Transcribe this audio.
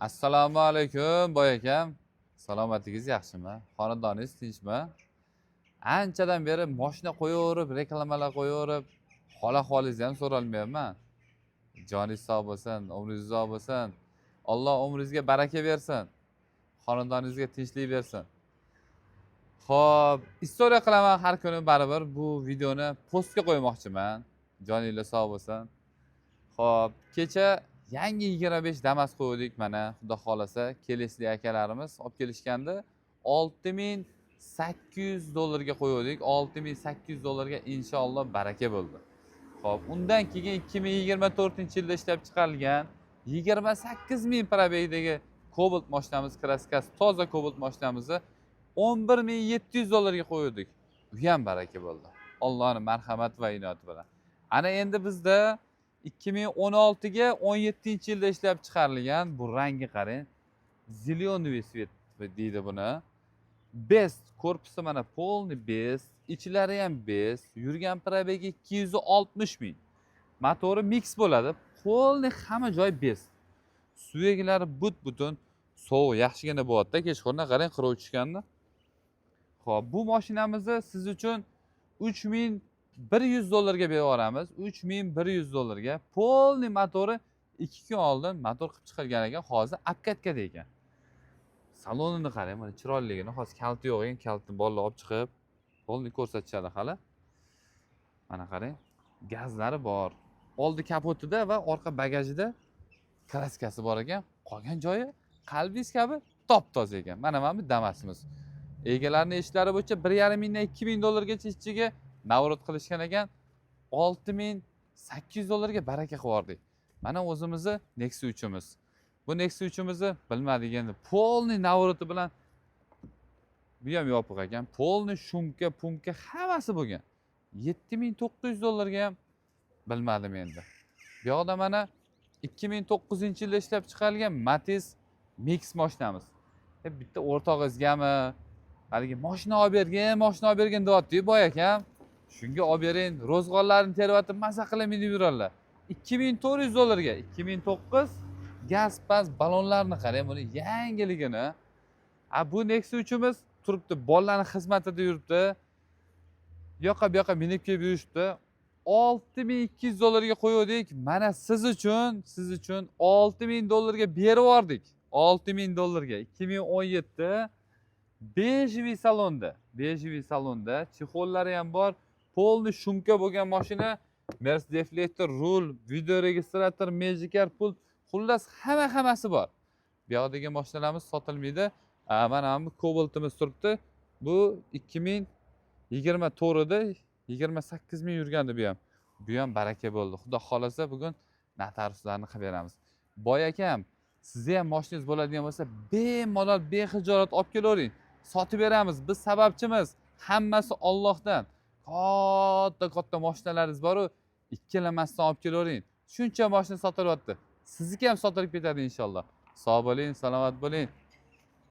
Assalomu alaykum boy akam. Salomatligingiz yaxshimi? Xonadoningiz tinchmi? Anchadan beri mashina qo'yaverib, reklamalar qo'yaverib, hola-holingizni ham so'ralmayapman. Joningiz sog' bo'lsin, umringiz uzoq bo'lsin. Alloh umringizga baraka bersin. Xonadoningizga tinchlik bersin. Xo'p, istoriya qilaman har kuni baribir bu videoni postga qo'ymoqchiman. Joninglar sog' bo'lsin. Xo'p, kecha yangi 25 Damas qo'ydik mana, xudo xolasa, kelesli akalarimiz olib kelishganda $6800 ga qo'ydik. $6800 ga inshaalloh baraka bo'ldi. Xo'p, undan keyin 2024-yilda ishlab chiqarilgan 28000 probegdagi Cobalt mashinamiz, kraskasi toza Cobalt mashinamizni $11700 ga qo'ydik. Bu ham baraka bo'ldi. Allohning marhamat va inoyati bilan. Ana endi bizda 2016 ga 17-yilda ishlab chiqarilgan bu rangi qarang. Zelyoniy svet deydi buni. Best korpusi mana polni best, ichlari ham best, yurgan probegi 260 ming. Motori mix bo'ladi. Polni hamma joy best. Suyaklari but-butun, sovuq yaxshigina bo'ladida, kechqurun qarang qirov tushganda. Xo'p, bu mashinamizni siz uchun $3100 ga berib yuboramiz. $3100 ga. Polni motori 2 kun oldin motor qilib chiqargan ekan, hozir obkatkada ekan. Salonini qarang, mana chiroyligini, hozir kalti yo'q ekan, kaltni bolalar olib chiqib, polni ko'rsatishadi hali. Mana qarang, gazlari bor. Oldi kapotida va orqa bagajida kraskasi bor ekan. Qolgan joyi qalbingiz kabi top-toza ekan. Mana bu Damasimiz. Egalarining ishlari bo'yicha 1,5 mingdan $2000 gacha ichiga navrot qilishgan ekan. $6800 ga baraka qilib Mana o'zimizni Nexia 3'imiz. Bu Nexia 3'imizni bilmadik endi. Polni navroti bilan bu ham yopiq ekan. Polni shumka, pumka hammasi bo'lgan. $7900 ga ham bilmadim endi. Bu yoqda mana 2009-yilda ishlab chiqarilgan Matiz Mix mashinamiz. Bitta o'rtog'izgami, haligi mashina olib bergin deyapti boy akam. Shunga olib bering, ro'zg'orlarini teryapti, maza qilaman deb yurarlar. $2400 ga 2009 gaz-paz balonlarni qarang, buni yangiligini. Bu Nexia 3'imiz turibdi, bolalarning xizmatida yuribdi. Bu yoqqa minib kelib yurishdi. $6200 ga qo'ydik. Mana siz uchun $6000 ga berib yubordik. $6000 ga 2017 bejiviy salonda, chexollari ham bor. Polni shumka bo'lgan mashina, Mercedes deflektor, rul, video registrator, Magicar pult, xullas hammasi bor. Bu yoqdagi mashinalarimiz sotilmaydi. Mana bu Cobaltimiz turibdi. Bu 2024 da 28 ming yurgandi bu ham. Bu ham baraka bo'ldi. Xudo xolasa bugun notariuslarni qilib beramiz. Boy akam, sizga ham mashinangiz bo'ladigan bo'lsa, bemalol, bexijolat olib kelavering. Sotib beramiz. Biz sababchimiz. Hammasi Allohdan. Katta mashinalaringiz bor-ku, ikkilamasdan olib kelavering. Shuncha mashina sotilyapti. Sizniki ham sotilib ketadi inshaalloh. Sog' bo'ling, salomat bo'ling.